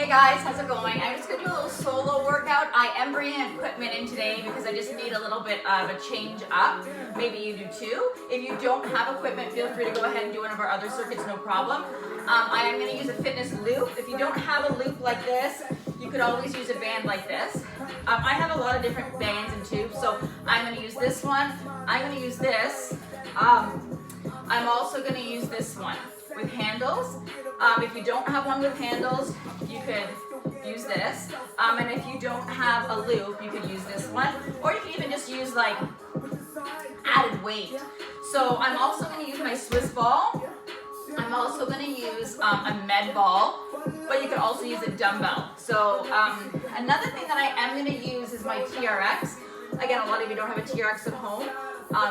Hey guys, how's it going? I'm just gonna do a little solo workout. I am bringing equipment in today because I just need a little bit of a change up. Maybe you do too. If you don't have equipment, feel free to go ahead and do one of our other circuits, no problem. I am gonna use a fitness loop. If you don't have a loop like this, you could always use a band like this. I have a lot of different bands and tubes, so I'm gonna use this one. I'm gonna use this. I'm also gonna use this one with handles. If you don't have one with handles, you could use this. And if you don't have a loop, you could use this one. Or you can even just use like added weight. So I'm also going to use my Swiss ball. I'm also going to use a med ball, but you could also use a dumbbell. So another thing that I am going to use is my TRX. Again, a lot of you don't have a TRX at home.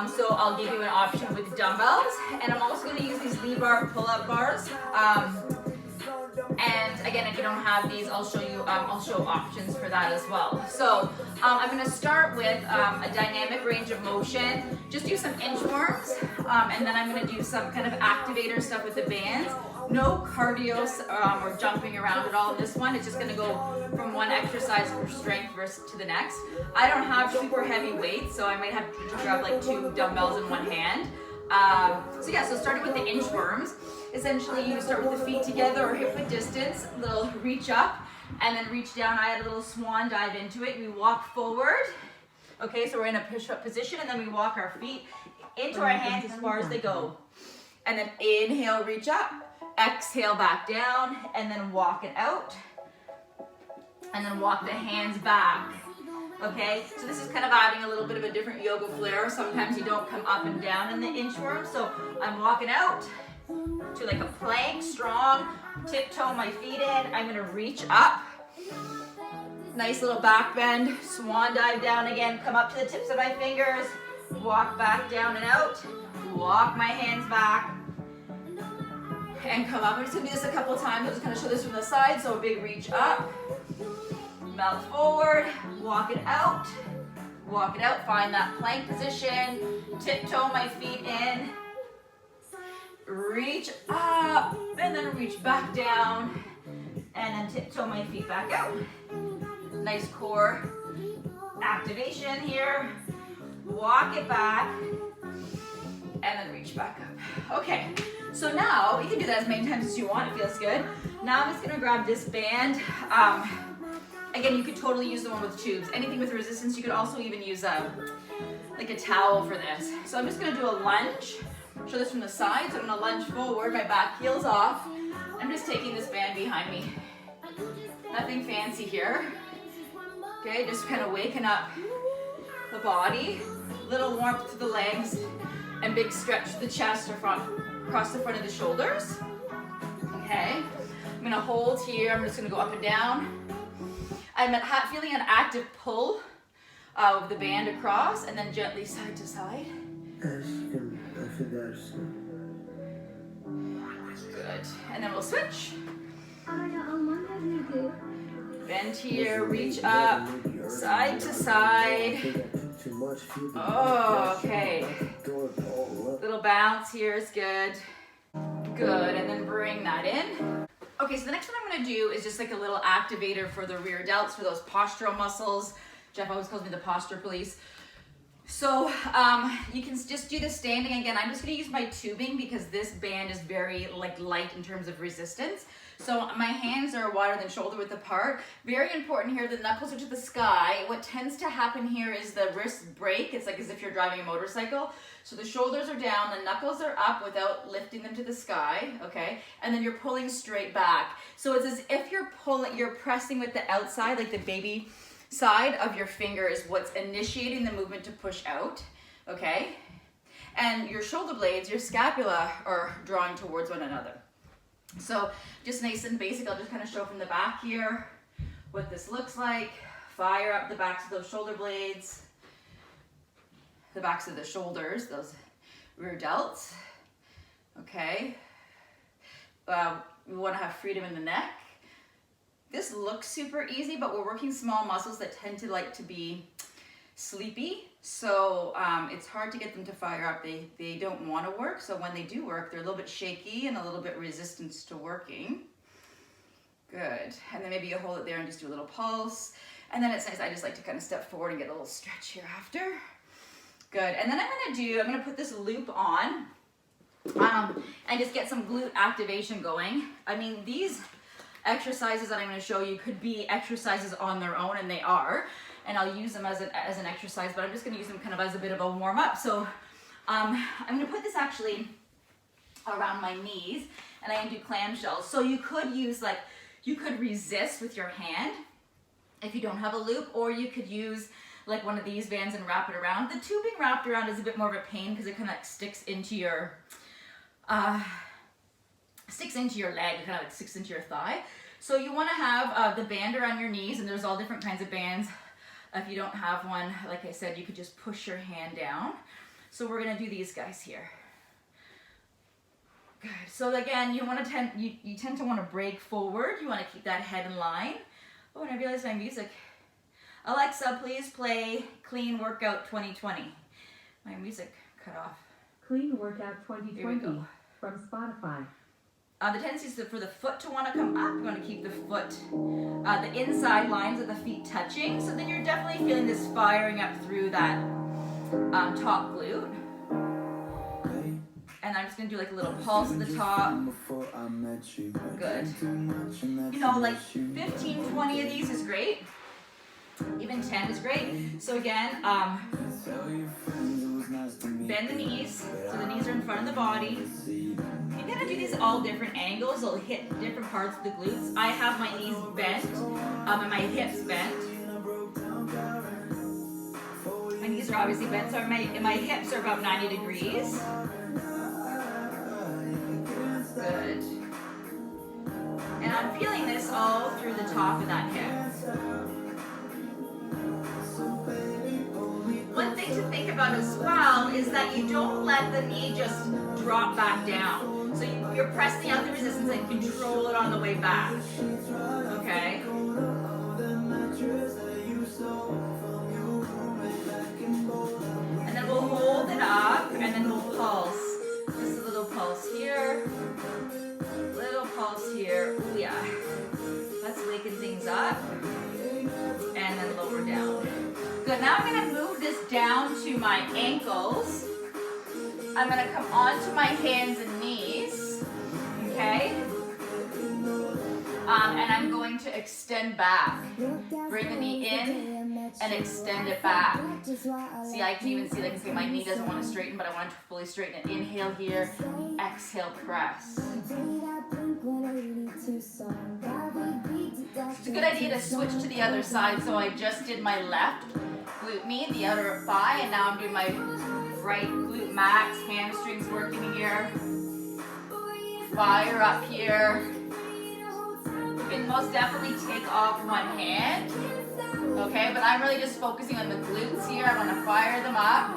So I'll give you an option with dumbbells, and I'm also going to use these Lee-Bar pull-up bars. And again, if you don't have these, I'll show you. I'll show options for that as well. So I'm going to start with a dynamic range of motion. Just do some inchworms, and then I'm going to do some kind of activator stuff with the bands. No cardio or jumping around at all in this one. It's just going to go from one exercise for strength versus to the next. I don't have super heavy weights, so I might have to grab like 2 dumbbells in one hand. So starting with the inchworms, essentially you start with the feet together or hip width distance, little reach up, and then reach down. I add a little swan dive into it. We walk forward. Okay, so we're in a push-up position, and then we walk our feet into our hands as far as they go. And then inhale, reach up. Exhale, back down, and then walk it out. And then walk the hands back. Okay, so this is kind of adding a little bit of a different yoga flair. Sometimes you don't come up and down in the inchworm, so I'm walking out to like a plank, strong, tiptoe my feet in. I'm gonna reach up. Nice little back bend, swan dive down again, come up to the tips of my fingers, walk back down and out, walk my hands back, and come up. I'm just gonna do this a couple times. I'm just gonna show this from the side. So a big reach up, melt forward, walk it out, find that plank position, tiptoe my feet in, reach up, and then reach back down, and then tiptoe my feet back out. Nice core activation here. Walk it back, and then reach back up. Okay. So now, you can do that as many times as you want, it feels good. Now I'm just gonna grab this band. Again, you could totally use the one with tubes. Anything with resistance, you could also even use like a towel for this. So I'm just gonna do a lunge. Show this from the side. So I'm gonna lunge forward, my back heel's off. I'm just taking this band behind me. Nothing fancy here. Okay, just kind of waking up the body. Little warmth to the legs, and big stretch to the chest or front. Across the front of the shoulders. Okay, I'm gonna hold here. I'm just gonna go up and down. I'm feeling an active pull of the band across, and then gently side to side. Good. And then we'll switch. Bend here, reach up, side to side. Oh, okay. Little bounce here is good. Good, and then bring that in. Okay, so the next one I'm gonna do is just like a little activator for the rear delts, for those postural muscles. Jeff always calls me the posture police. So you can just do the standing again. I'm just gonna use my tubing because this band is very light in terms of resistance. So my hands are wider than shoulder width apart. Very important here, the knuckles are to the sky. What tends to happen here is the wrists break. It's like as if you're driving a motorcycle. So the shoulders are down, the knuckles are up without lifting them to the sky, okay? And then you're pulling straight back. So it's as if you're pressing with the outside, like the baby side of your finger is what's initiating the movement to push out, okay? And your shoulder blades, your scapula are drawing towards one another. So just nice and basic, I'll just kind of show from the back here what this looks like. Fire up the backs of those shoulder blades, the backs of the shoulders, those rear delts, okay? We want to have freedom in the neck. This looks super easy, but we're working small muscles that tend to like to be sleepy. So it's hard to get them to fire up. They don't want to work. So when they do work, they're a little bit shaky and a little bit resistant to working. Good. And then maybe you hold it there and just do a little pulse. And then it's nice, I just like to kind of step forward and get a little stretch here after. Good. And then I'm gonna put this loop on and just get some glute activation going. I mean, these exercises that I'm gonna show you could be exercises on their own, and they are. And I'll use them as an exercise, but I'm just gonna use them kind of as a bit of a warm up. So I'm gonna put this actually around my knees, and I'm gonna do clamshells. So you could use you could resist with your hand if you don't have a loop, or you could use like one of these bands and wrap it around. The two being wrapped around is a bit more of a pain because it kind of like sticks into your leg, kind of like sticks into your thigh. So you want to have the band around your knees, and there's all different kinds of bands. If you don't have one, like I said, you could just push your hand down. So we're gonna do these guys here. Good. So again, you tend to want to break forward. You want to keep that head in line. Oh, and I realized my music. Alexa, please play Clean Workout 2020. My music cut off. Clean Workout 2020 from Spotify. The tendency is for the foot to want to come up. You want to keep the foot, the inside lines of the feet touching. So then you're definitely feeling this firing up through that top glute. And I'm just going to do like a little pulse at the top. Good. You know, like 15, 20 of these is great. Even 10 is great. So again, bend the knees. So the knees are in front of the body. You're going to do these all different angles. They'll hit different parts of the glutes. I have my knees bent and my hips bent. My knees are obviously bent, so my hips are about 90 degrees. Good. And I'm feeling this all through the top of that hip. One thing to think about as well is that you don't let the knee just drop back down. So you're pressing out the resistance and control it on the way back. Okay? And then we'll hold it up, and then we'll pulse. Just a little pulse here. Little pulse here. Ooh, yeah. That's waking things up. And then lower down. Good. Now I'm going to move this down to my ankles. I'm going to come onto my hands and knees. Okay? And I'm going to extend back. Bring the knee in and extend it back. See, I can even see, like, okay, my knee doesn't want to straighten, but I want it to fully straighten it. Inhale here, exhale, press. It's a good idea to switch to the other side. So I just did my left glute med, the outer thigh, and now I'm doing my right glute max, hamstrings working here. Fire up here. You can most definitely take off one hand, okay? But I'm really just focusing on the glutes here. I want to fire them up.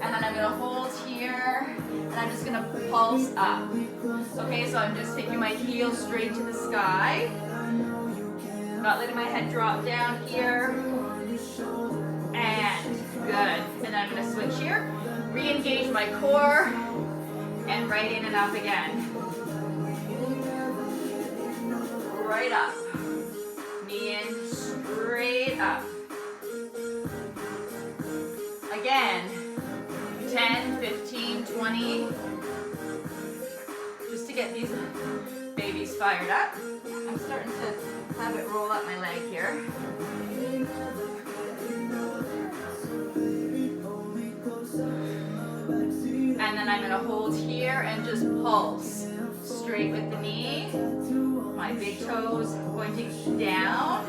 And then I'm going to hold here, and I'm just going to pulse up. Okay, so I'm just taking my heels straight to the sky. I'm not letting my head drop down here. And good. And then I'm going to switch here. Re-engage my core, and right in and up again. Right up. Knee in, straight up. Again, 10, 15, 20. Just to get these babies fired up. I'm starting to have it roll up my leg here. And then I'm going to hold here and just pulse. Straight with the knee. My big toes pointing down.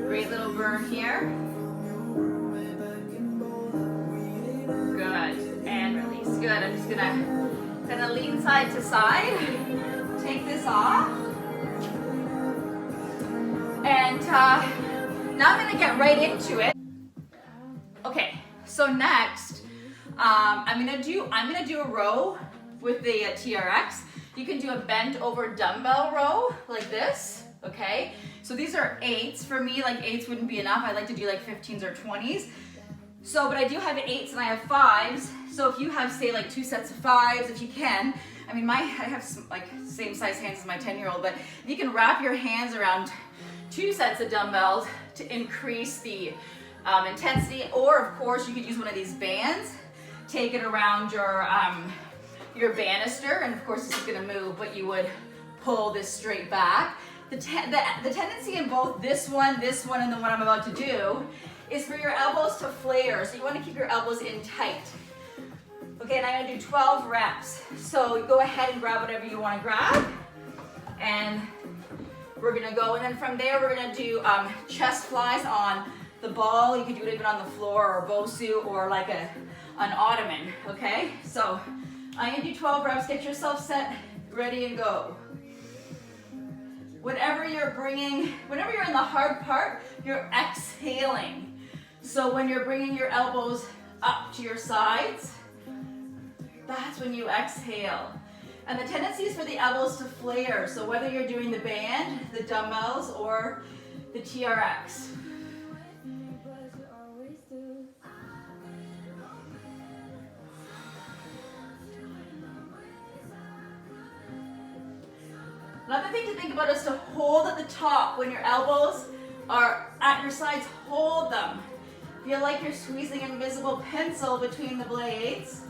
Great little burn here. Good. And release. Good. I'm just going to kind of lean side to side. Take this off. And now I'm going to get right into it. Okay. So next, I'm gonna do a row with the TRX. You can do a bent over dumbbell row like this, okay? So these are 8s. For me, like 8s wouldn't be enough. I like to do like 15s or 20s. So, but I do have 8s and I have 5s. So if you have, say, like 2 sets of 5s, if you can. I mean, I have some, like same size hands as my 10-year-old, but if you can wrap your hands around 2 sets of dumbbells to increase the intensity, or of course you could use one of these bands, take it around your banister, and of course this is gonna move, but you would pull this straight back. The tendency in both this one, and the one I'm about to do is for your elbows to flare, so you wanna keep your elbows in tight. Okay, and I'm gonna do 12 reps. So go ahead and grab whatever you wanna grab, and we're gonna go, and then from there we're gonna do chest flies on the ball. You could do it even on the floor, or Bosu, or like an ottoman, okay? So I'm gonna do 12 reps, get yourself set, ready and go. Whenever you're in the hard part, you're exhaling. So when you're bringing your elbows up to your sides, that's when you exhale. And the tendency is for the elbows to flare. So whether you're doing the band, the dumbbells, or the TRX. Another thing to think about is to hold at the top. When your elbows are at your sides, hold them. Feel like you're squeezing an invisible pencil between the blades.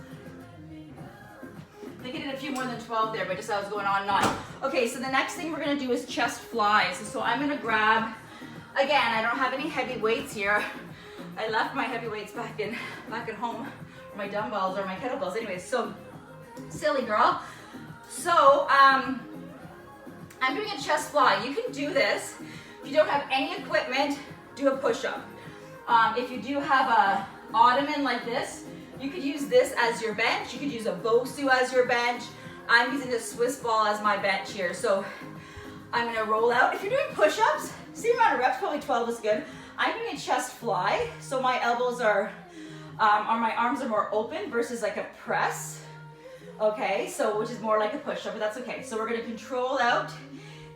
I think I did a few more than 12 there, but just as I was going on, not. Okay, so the next thing we're gonna do is chest flies. So I'm gonna grab, again, I don't have any heavy weights here. I left my heavy weights back at home, or my dumbbells or my kettlebells. Anyways, so silly girl. So I'm doing a chest fly. You can do this. If you don't have any equipment, do a push-up. If you do have a ottoman like this, you could use this as your bench. You could use a Bosu as your bench. I'm using a Swiss ball as my bench here. So I'm gonna roll out. If you're doing push-ups, same amount of reps, probably 12 is good. I'm doing a chest fly. So my elbows are, or my arms are more open versus like a press. Okay, so which is more like a push-up, but that's okay. So we're gonna control out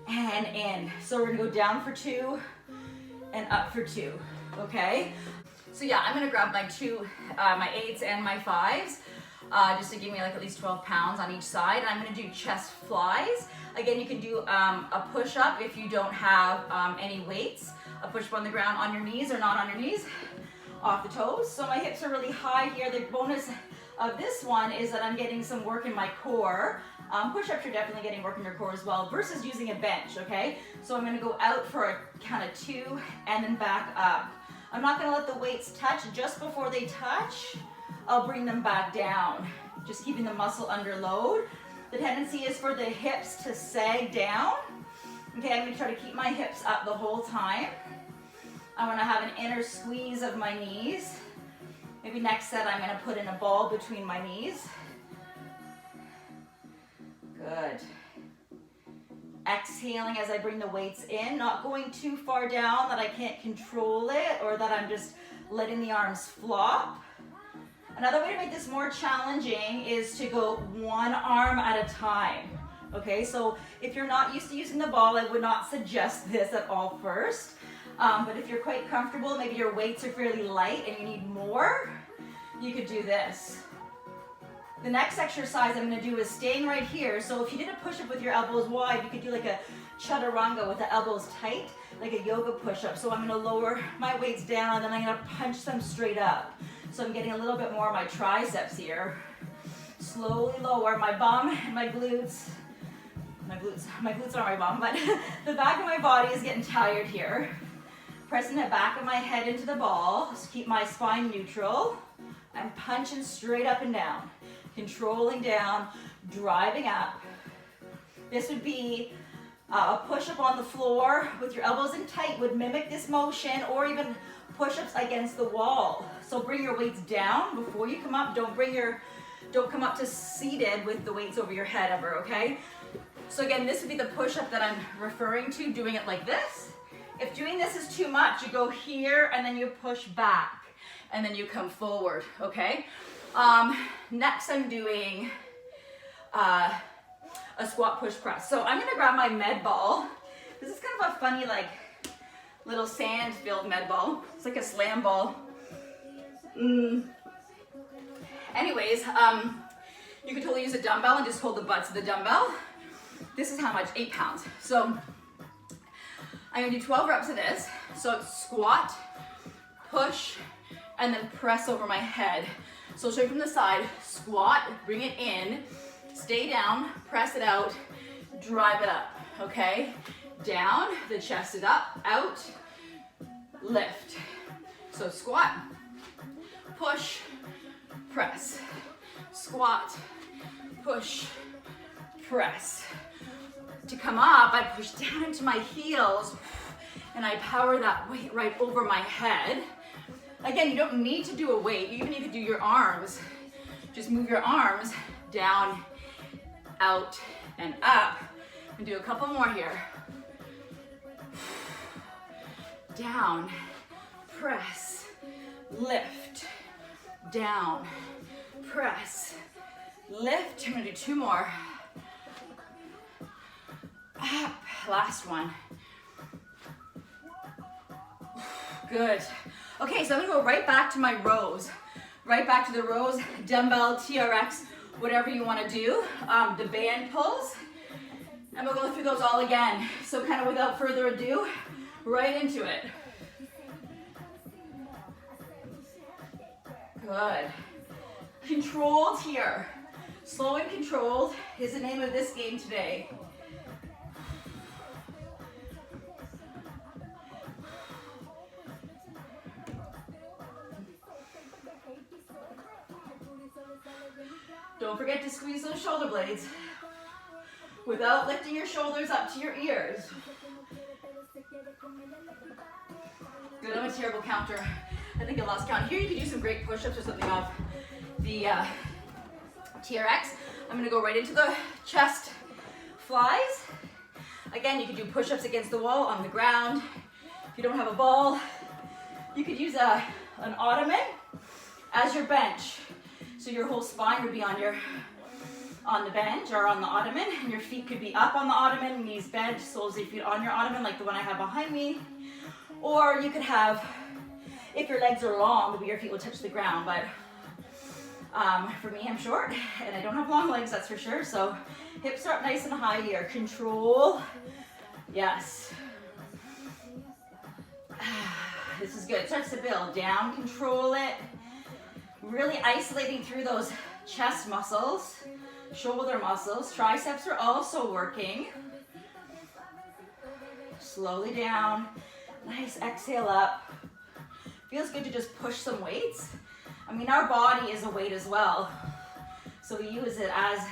and in. So we're gonna go down for 2 and up for 2, okay? So yeah, I'm gonna grab my 8s and my 5s, just to give me like at least 12 pounds on each side. And I'm gonna do chest flies. Again, you can do a push-up if you don't have any weights, a push-up on the ground on your knees or not on your knees, off the toes. So my hips are really high here. The bonus of this one is that I'm getting some work in my core. Push-ups, you're definitely getting work in your core as well, versus using a bench, okay? So I'm gonna go out for a count of 2 and then back up. I'm not gonna let the weights touch. Just before they touch, I'll bring them back down, just keeping the muscle under load. The tendency is for the hips to sag down. Okay, I'm gonna try to keep my hips up the whole time. I wanna have an inner squeeze of my knees. Maybe next set I'm gonna put in a ball between my knees. Good. Exhaling as I bring the weights in, not going too far down that I can't control it or that I'm just letting the arms flop. Another way to make this more challenging is to go one arm at a time. Okay, so if you're not used to using the ball, I would not suggest this at all first. But if you're quite comfortable, maybe your weights are fairly light and you need more, you could do this. The next exercise I'm gonna do is staying right here. So if you did a push-up with your elbows wide, you could do like a chaturanga with the elbows tight, like a yoga push-up. So I'm gonna lower my weights down and then I'm gonna punch them straight up. So I'm getting a little bit more of my triceps here. Slowly lower my bum and my glutes. My glutes aren't my bum, but the back of my body is getting tired here. Pressing the back of my head into the ball. Just keep my spine neutral. I'm punching straight up and down. Controlling down, driving up. This would be a push-up on the floor with your elbows in tight, would mimic this motion, or even push-ups against the wall. So bring your weights down before you come up. Don't come up to seated with the weights over your head ever, okay? So again, this would be the push-up that I'm referring to, doing it like this. If doing this is too much, you go here and then you push back and then you come forward, okay? Next I'm doing a squat push press. So I'm gonna grab my med ball. This is kind of a funny like little sand filled med ball. It's like a slam ball. Anyways, you could totally use a dumbbell and just hold the butts of the dumbbell. This is how much, 8 pounds. So I'm gonna do 12 reps of this. So it's squat, push, and then press over my head. So straight from the side, squat, bring it in, stay down, press it out, drive it up, okay? Down, the chest is up, out, lift. So squat, push, press, squat, push, press. To come up, I push down into my heels and I power that weight right over my head. Again, you don't need to do a weight. Even if you do your arms, just move your arms down, out, and up. And do a couple more here. Down, press, lift, down, press, lift. I'm gonna do 2 more. Up, last one. Good. Okay, so I'm gonna go right back to my rows. Right back to the rows, dumbbell, TRX, whatever you wanna do. The band pulls, and we'll go through those all again. So kind of without further ado, right into it. Good. Controlled here. Slow and controlled is the name of this game today. Don't forget to squeeze those shoulder blades without lifting your shoulders up to your ears. Good, I'm a terrible counter. I think I lost count. Here you can do some great push-ups or something off the TRX. I'm gonna go right into the chest flies. Again, you can do push-ups against the wall on the ground. If you don't have a ball, you could use an ottoman as your bench. So your whole spine would be on the bench or on the ottoman, and your feet could be up on the ottoman, knees bent, soles of your feet on your ottoman, like the one I have behind me. Or you could have, if your legs are long, maybe your feet will touch the ground, but for me, I'm short, and I don't have long legs, that's for sure, so hips are up nice and high here. Control, yes. This is good, it starts to build. Down, control it. Really isolating through those chest muscles, shoulder muscles. Triceps are also working. Slowly down. Nice exhale up. Feels good to just push some weights. I mean, our body is a weight as well, so we use it as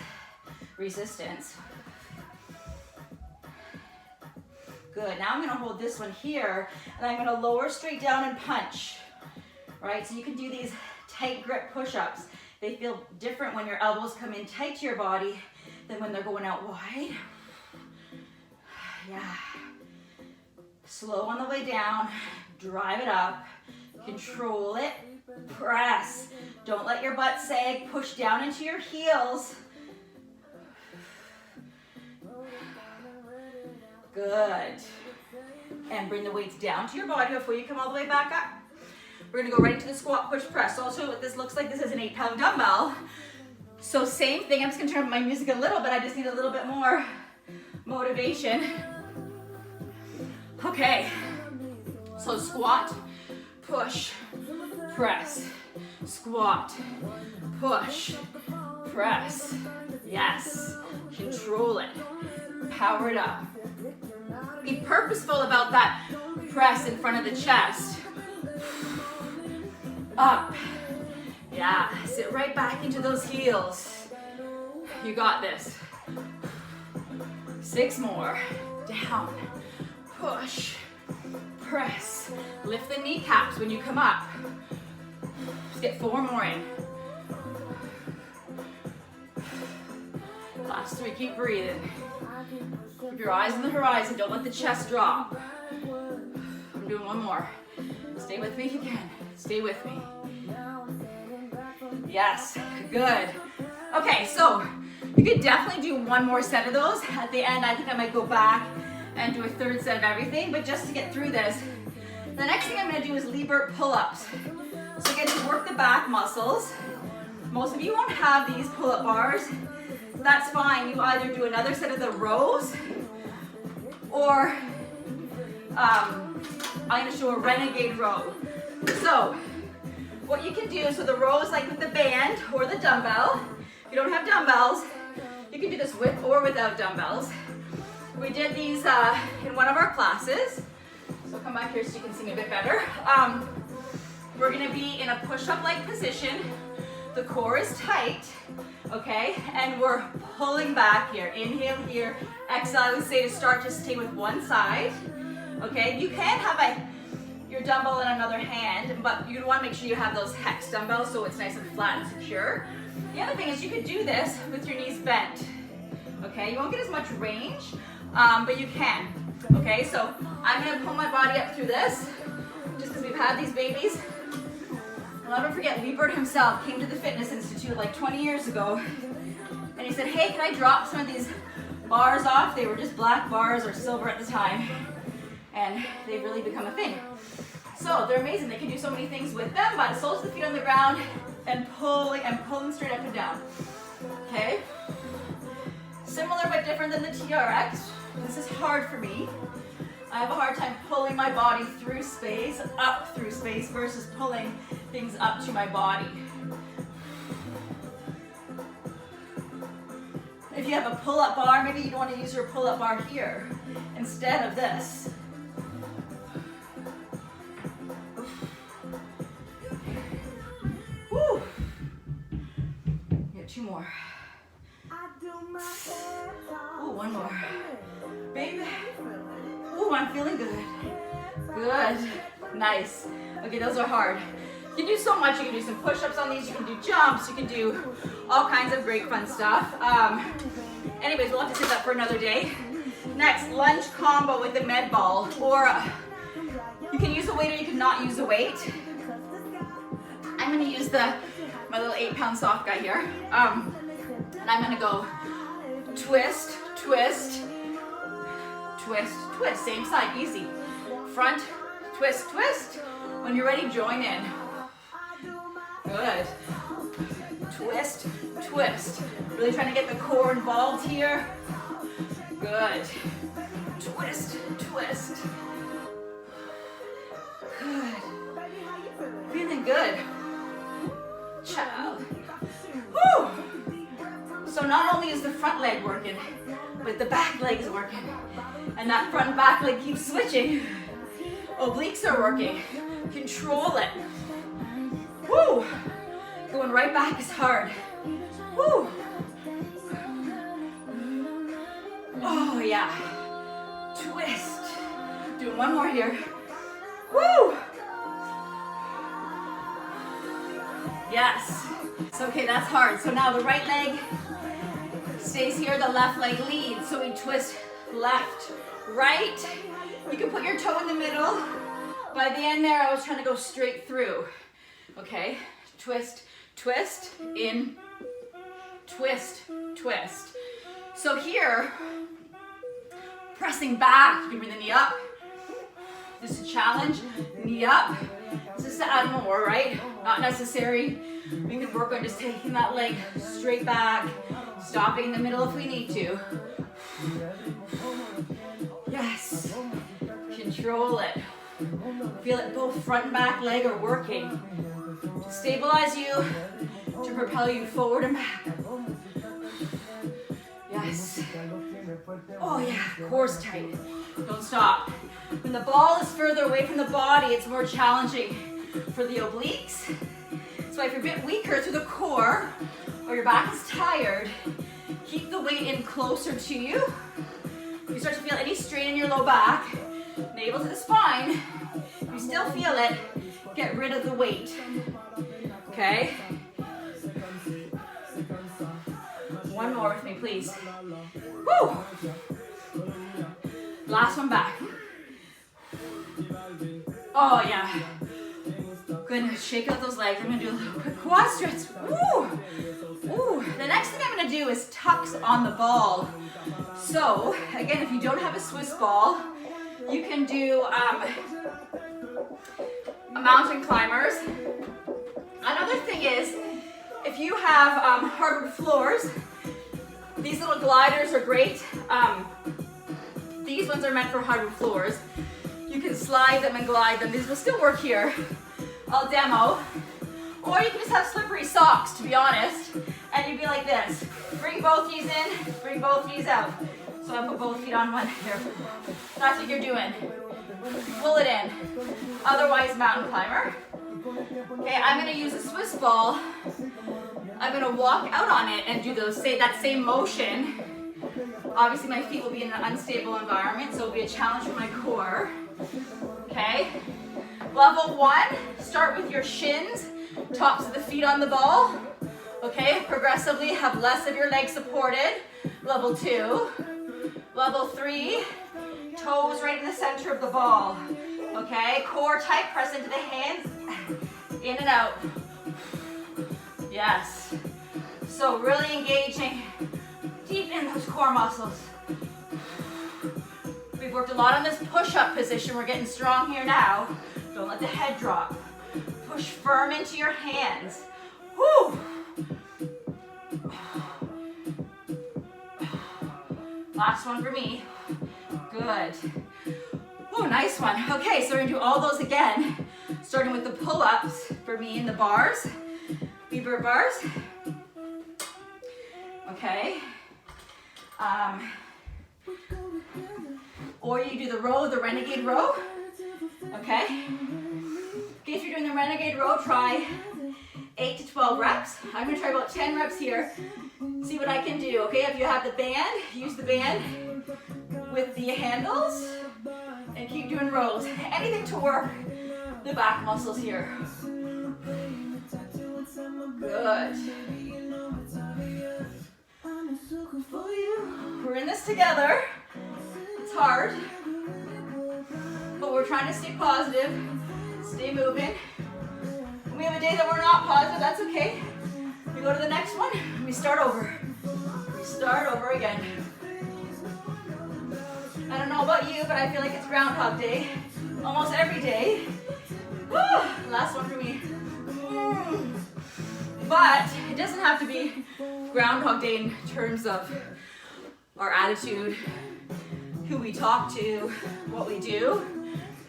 resistance. Good, now I'm gonna hold this one here, and I'm gonna lower straight down and punch. Right, so you can do these tight grip push-ups. They feel different when your elbows come in tight to your body than when they're going out wide. Yeah. Slow on the way down, drive it up, control it, press. Don't let your butt sag, push down into your heels. Good. And bring the weights down to your body before you come all the way back up. We're gonna go right into the squat, push, press. So I'll show you what this looks like. This is an 8-pound dumbbell. So same thing, I'm just gonna turn up my music a little bit. I just need a little bit more motivation. Okay, so squat, push, press, squat, push, press. Yes, control it, power it up. Be purposeful about that press in front of the chest. Up, yeah, sit right back into those heels. You got this. 6 more, down, push, press, lift the kneecaps when you come up. Just get 4 more in. Last 3, keep breathing. Keep your eyes on the horizon, don't let the chest drop. I'm doing 1 more. Stay with me if you can. Stay with me. Yes, good. Okay, so you could definitely do 1 more set of those. At the end, I think I might go back and do a 3rd set of everything, but just to get through this, the next thing I'm gonna do is Liebert pull-ups. So again, to work the back muscles. Most of you won't have these pull-up bars. that's fine. You either do another set of the rows, or I'm going to show a renegade row. So what you can do, so the row is like with the band or the dumbbell. If you don't have dumbbells, you can do this with or without dumbbells. We did these in one of our classes. So come back here so you can see me a bit better. We're gonna be in a push-up-like position. The core is tight, okay? And we're pulling back here. Inhale here, exhale. I would say to start, just stay with one side, okay? You can have your dumbbell in another hand, but you want to make sure you have those hex dumbbells so it's nice and flat and secure. The other thing is you could do this with your knees bent, okay? You won't get as much range, but you can, okay? So I'm gonna pull my body up through this, just because we've had these babies. And I'll never forget, Lee Bird himself came to the Fitness Institute like 20 years ago, and he said, hey, can I drop some of these bars off? They were just black bars or silver at the time, and they've really become a thing. So they're amazing. They can do so many things with them, by the soles of the feet on the ground, and pulling straight up and down, okay? Similar but different than the TRX. This is hard for me. I have a hard time pulling my body through space, up through space, versus pulling things up to my body. If you have a pull-up bar, maybe you want to use your pull-up bar here instead of this. Woo! Get two more. Ooh, one more. Baby. Ooh, I'm feeling good. Good. Nice. Okay, those are hard. You can do so much. You can do some push-ups on these. You can do jumps. You can do all kinds of great fun stuff. Anyways, we'll have to save that for another day. Next, lunge combo with the med ball. Or you can use a weight or you can not use a weight. I'm going to use my little 8-pound soft guy here. And I'm going to go twist, twist, twist, twist. Same side, easy. Front, twist, twist. When you're ready, join in. Good. Twist, twist. Really trying to get the core involved here. Good. Twist, twist. Good. Feeling good. Child. Woo! So not only is the front leg working, but the back leg is working. And that front and back leg keeps switching. Obliques are working. Control it. Woo! Going right back is hard. Woo! Oh yeah. Twist. Doing one more here. Woo! Yes. So okay, that's hard. So now the right leg stays here, the left leg leads. So we twist left, right. You can put your toe in the middle. By the end there, I was trying to go straight through. Okay, twist, twist, in, twist, twist. So here, pressing back, you can bring the knee up. This is a challenge, knee up. This is to add more, right? Not necessary. We can work on just taking that leg straight back, stopping in the middle if we need to. Yes, control it. Feel it, both front and back leg are working to stabilize you, to propel you forward and back. Yes. Oh yeah, core's tight. Don't stop. When the ball is further away from the body, it's more challenging for the obliques. So if you're a bit weaker through the core, or your back is tired, keep the weight in closer to you. If you start to feel any strain in your low back, navel to the spine, if you still feel it, get rid of the weight. Okay? One more with me, please. Woo! Last one back. Oh yeah. Good, shake out those legs. I'm gonna do a little quick quad stretch. Woo! Ooh. The next thing I'm gonna do is tucks on the ball. So, again, if you don't have a Swiss ball, you can do mountain climbers. Another thing is, if you have hardwood floors, These little gliders are great. These ones are meant for hardwood floors. You can slide them and glide them. These will still work here. I'll demo. Or you can just have slippery socks, to be honest. And you'd be like this. Bring both knees in, bring both knees out. So I put both feet on one here. That's what you're doing. Pull it in. Otherwise, mountain climber. Okay, I'm gonna use a Swiss ball. I'm gonna walk out on it and do that same motion. Obviously, my feet will be in an unstable environment, so it'll be a challenge for my core. Okay. Level 1, start with your shins, tops of the feet on the ball. Okay, progressively have less of your legs supported. Level 2. Level 3, toes right in the center of the ball. Okay, core tight, press into the hands, in and out. Yes. So really engaging deep in those core muscles. We've worked a lot on this push-up position. We're getting strong here now. Don't let the head drop. Push firm into your hands. Woo! Last one for me. Good. Oh, nice one. Okay, so we're gonna do all those again, starting with the pull-ups for me in the bars, V-bird bars. Okay. Or you do the row, the renegade row. Okay. Okay, if you're doing the renegade row, try 8 to 12 reps. I'm gonna try about 10 reps here. See what I can do, okay? If you have the band, use the band with the handles and keep doing rows. Anything to work the back muscles here. Good. We're in this together. It's hard, but we're trying to stay positive, stay moving. When we have a day that we're not positive, that's okay. We go to the next one, we start over. We start over again. I don't know about you, but I feel like it's Groundhog Day almost every day. Woo! Last one for me. But it doesn't have to be Groundhog Day in terms of our attitude, who we talk to, what we do.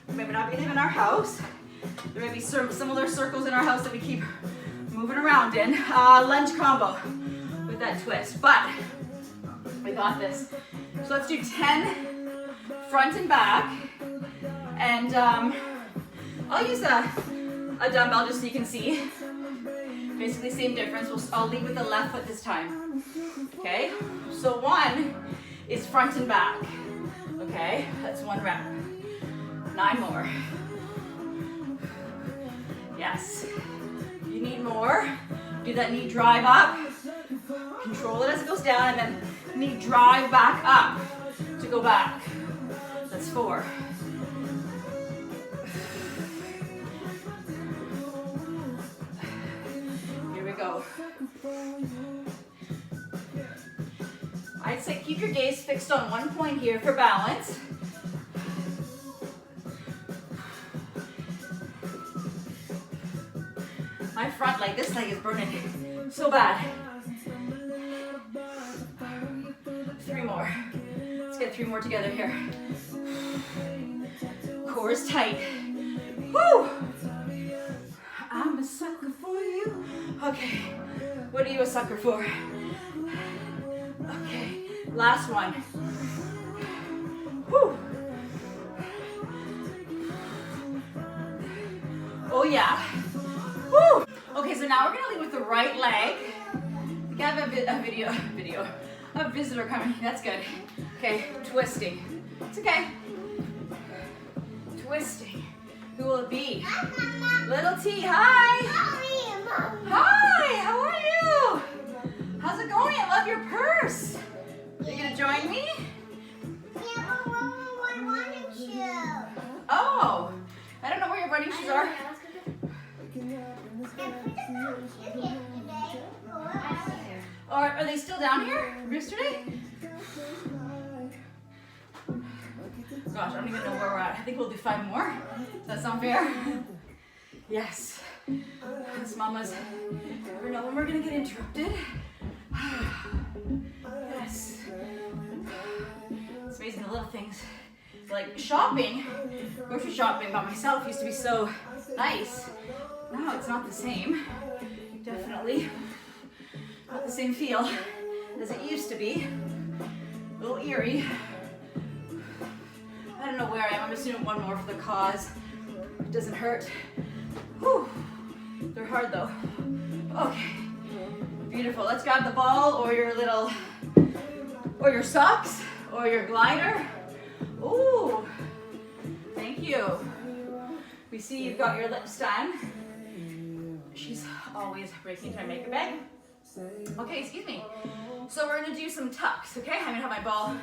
We may not be living in our house. There may be similar circles in our house that we keep moving around in. Lunge combo with that twist, but we got this. So let's do 10 front and back, and I'll use a dumbbell just so you can see. Basically same difference. I'll lead with the left foot this time. Okay, so 1 is front and back. Okay, that's 1 rep. 9 more. Yes. You need more. Do that knee drive up. Control it as it goes down, and then knee drive back up to go back. That's 4. Here we go. I'd say keep your gaze fixed on one point here for balance. My front leg, this leg is burning so bad. 3 more. Let's get 3 more together here. Core is tight. Woo! I'm a sucker for you. Okay, what are you a sucker for? Okay, last one. Woo! Oh yeah. Woo! Okay, so now we're gonna lead with the right leg. We have a visitor coming. That's good. Okay, twisting. It's okay. Twisting. Who will it be? Little T, hi! Hi, how are you? How's it going? I love your purse. Are you gonna join me? Yeah, but one running shoe. Oh, I don't know where your running shoes are. Are they still down here from yesterday? Gosh, I don't even know where we're at. I think we'll do 5 more. Does that sound fair? Yes. This mama's never know when we're gonna get interrupted. Yes. little things. Like shopping, grocery shopping by myself used to be so nice. Now it's not the same. Definitely not the same feel as it used to be. A little eerie. I don't know where I am. I'm just doing one more for the cause. It doesn't hurt. Whew. They're hard though. Okay. Beautiful. Let's grab the ball or your little, or your socks or your glider. Ooh. Thank you. We see you've got your lips done. She's always breaking into my makeup bag. Okay, excuse me. So we're gonna do some tucks, okay? I'm gonna have my ball,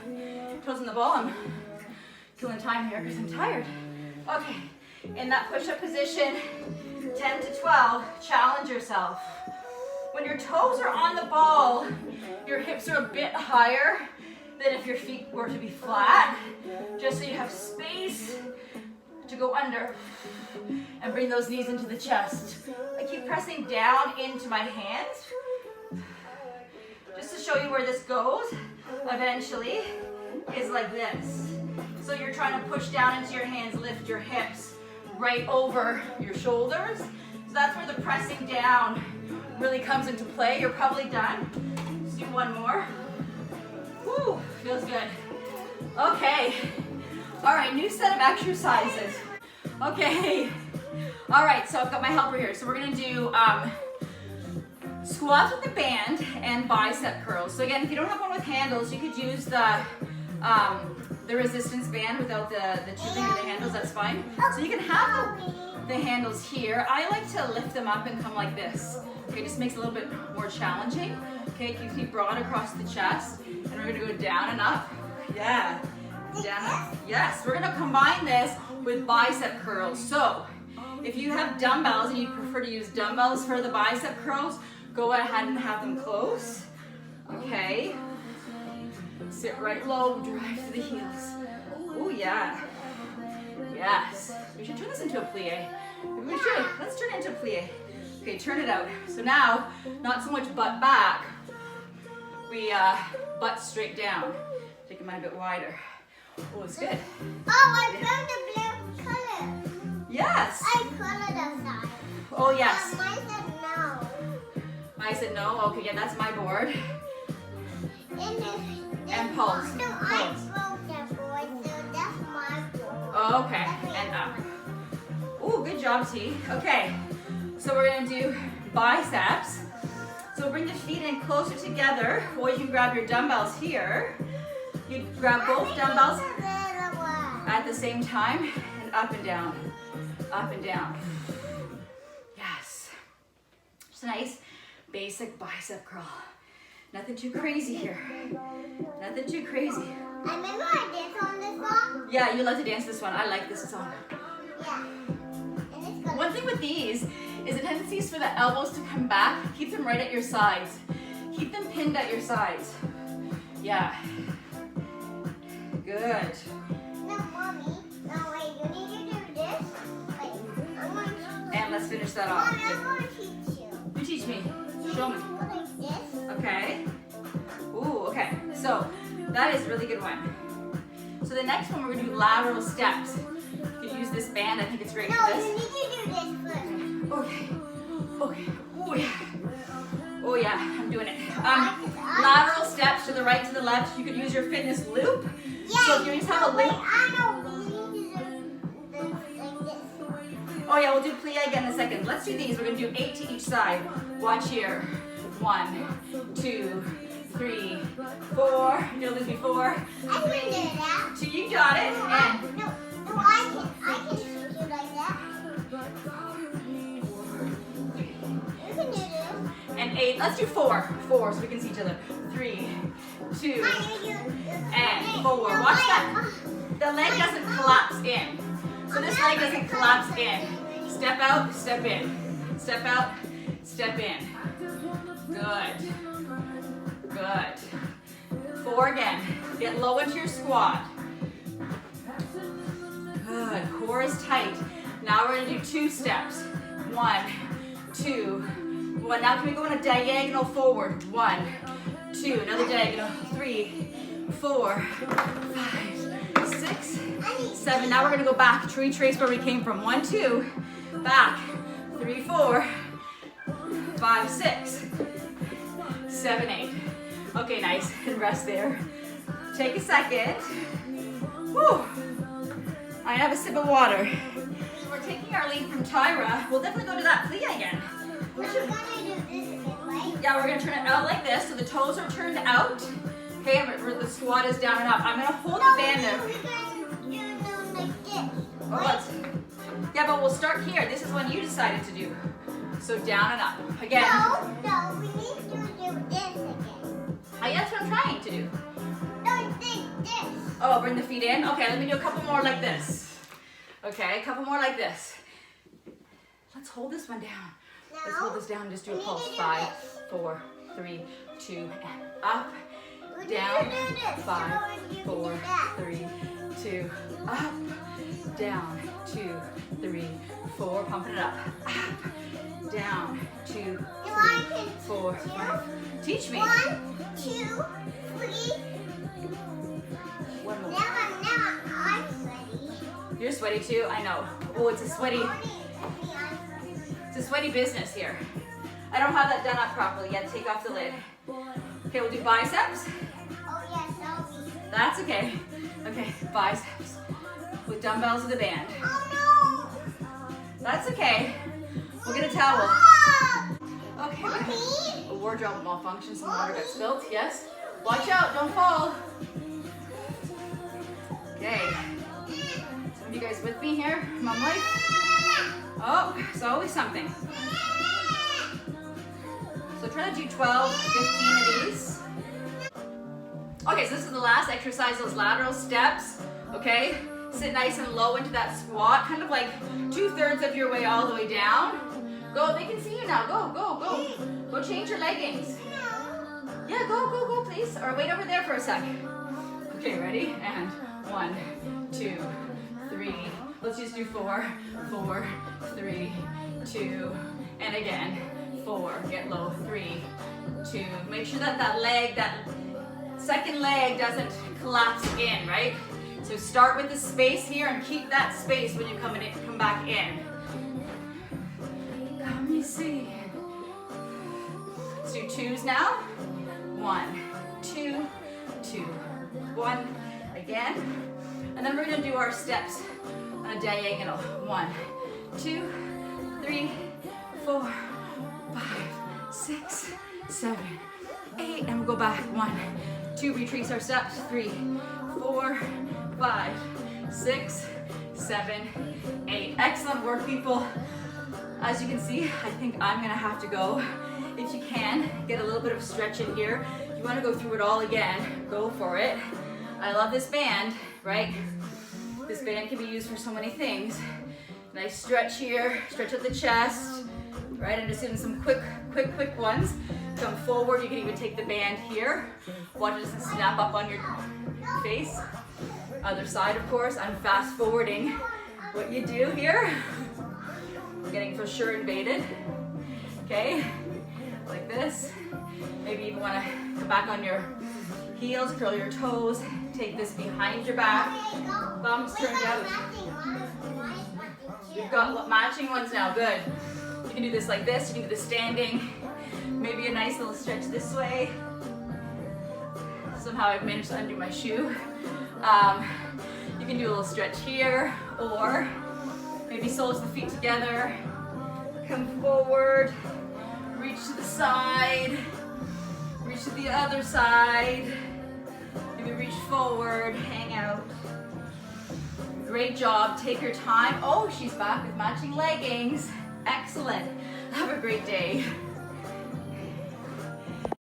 toes in the ball. I'm killing time here because I'm tired. Okay, in that push-up position, 10 to 12, challenge yourself. When your toes are on the ball, your hips are a bit higher than if your feet were to be flat, just so you have space to go under and bring those knees into the chest. I keep pressing down into my hands, just to show you where this goes eventually, is like this. So you're trying to push down into your hands, lift your hips right over your shoulders. So that's where the pressing down really comes into play. You're probably done. Let's do one more. Woo, feels good. Okay. All right, new set of exercises. Okay. All right, so I've got my helper here. So we're gonna do squats with the band and bicep curls. So again, if you don't have one with handles, you could use the resistance band without the tubing or the handles, that's fine. So you can have the handles here. I like to lift them up and come like this. Okay, just makes it a little bit more challenging. Okay, keeps me broad across the chest. And we're gonna go down and up. Yeah, down. Yes, we're gonna combine this with bicep curls. So if you have dumbbells and you prefer to use dumbbells for the bicep curls, go ahead and have them close. Okay. Sit right low, drive to the heels. Oh yeah. Yes. We should turn this into a plie. We should. Let's turn it into a plie. Okay, turn it out. So now, not so much butt back. We butt straight down. Take mine a bit wider. Oh, it's good. Oh, I found the blue color. Yes. I colored outside. Oh yes. Mine said no. I said no. Okay, yeah, that's my board. And pulse. No, I broke that board, so that's my board. Oh, okay, and up. Oh, good job, T. Okay, so we're gonna do biceps. So bring the feet in closer together, or you can grab your dumbbells here. You grab both dumbbells at the same time, and up and down, up and down. Yes. Just a nice basic bicep curl. Nothing too crazy here. Nothing too crazy. I remember I danced on this song. Yeah, you love to dance this one. I like this song. Yeah. And it's good. One thing with these is the tendency is for the elbows to come back. Keep them right at your sides. Keep them pinned at your sides. Yeah. Good. No, Mommy. No, wait. You need to do this. Wait. I'm going to... And let's finish that off. Mommy, I'm going to teach you. You teach me. Show me. Go like this. Okay. Ooh, okay. So that is a really good one. So the next one we're gonna do lateral steps. You can use this band. I think it's great No, for you this. need to do this first. Okay. Okay. Oh yeah. Oh yeah. I'm doing it. Lateral steps to the right, to the left. You could use your fitness loop. Yeah. So if you just have a wait, loop. I know. We need to do this like this. Oh yeah, we'll do plie again in a second. Let's do these. We're gonna do 8 to each side. Watch here. 1, 2, 3, 4. You're gonna lose me 4. I can do that. 2. You got it. And No, I can teach you like that. You can do this. and 8. Let's do 4. 4 so we can see each other. 3, 2, and 4. Watch that. The leg doesn't collapse in. So this leg doesn't collapse in. Step out, step in. Step out, step in. Good. Good. 4 again. Get low into your squat. Good. Core is tight. Now we're going to do 2 steps. 1, 2, 1. Now can we go on a diagonal forward? 1, 2. Another diagonal. 3, 4, 5, 6, 7. Now we're gonna go back to retrace where we came from. 1, 2, back, 3, 4, 5, 6, 7, 8. Okay, nice, and rest there. Take a second. Whew. I have a sip of water. We're taking our lead from Tyra. We'll definitely go to that plie again. We're gonna do this again, right? Yeah, we're gonna turn it out like this, so the toes are turned out. Okay, and the squat is down and up. I'm gonna hold the band there. We're gonna do like this. Oh, let's- yeah, but we'll start here. This is one you decided to do. So down and up. Again. No, we need to do this again. That's what I'm trying to do. Don't think this. Oh, bring the feet in. Okay, let me do a couple more like this. Okay, a couple more like this. Let's hold this one down. Let's hold this down. Just do a pulse. 5, 4, 3, 2, and up. Down. 5, 4, 3, 2, up. Down. 2, 3, 4. Pumping it up. Up. Down. 2, 3, 4, 5. Teach me. 1, 2, 3. One more. Now I'm sweaty. You're sweaty too. I know. Oh, it's a sweaty business here. I don't have that done up properly yet. Take off the lid. Okay, we'll do biceps. Oh yes, I'll be. That's okay. Okay, biceps with dumbbells with a band. Oh That's okay. We'll get a towel. no! Okay. Mommy? A wardrobe malfunction. Some water got spilled. Yes. Watch out. Don't fall. Okay. Some of you guys with me here? Mom life? Oh, it's always something. So try to do 12, 15 of these. Okay, so this is the last exercise, those lateral steps, okay? Sit nice and low into that squat, kind of like 2/3 of your way all the way down. Go, they can see you now. Go, go, go. Go change your leggings. Yeah, go, go, go, please. Or wait over there for a sec. Okay, ready? And 1, 2, 3. Let's just do 4, 4, 3, 2, and again. 4, get low, 3, 2. Make sure that that second leg doesn't collapse in, right? So start with the space here and keep that space when you come back in. Let me see. Let's do 2s now. 1, 2, 2, 1. Again. And then we're gonna do our steps on a diagonal. 1, 2, 3, 4, 5, 6, 7, 8, and we'll go back. 1, 2, retrace our steps. 3, 4, 5, 6, 7, 8. Excellent work, people. As you can see, I think I'm gonna have to go. If you can, get a little bit of stretch in here. If you wanna go through it all again, go for it. I love this band, right? This band can be used for so many things. Nice stretch here, stretch out the chest, right? I'm just doing some quick ones. Come forward, you can even take the band here. Watch it doesn't snap up on your face. Other side, of course. I'm fast forwarding what you do here. We're getting for sure invaded. Okay, like this. Maybe you want to come back on your heels, curl your toes, take this behind your back. Thumbs turned out. You've got matching ones now, good. You can do this like this, you can do the standing. Maybe a nice little stretch this way. Somehow I've managed to undo my shoe. You can do a little stretch here, or maybe soles of the feet together. Come forward, reach to the side, reach to the other side. Maybe reach forward, hang out. Great job, take your time. Oh, she's back with matching leggings. Excellent. Have a great day.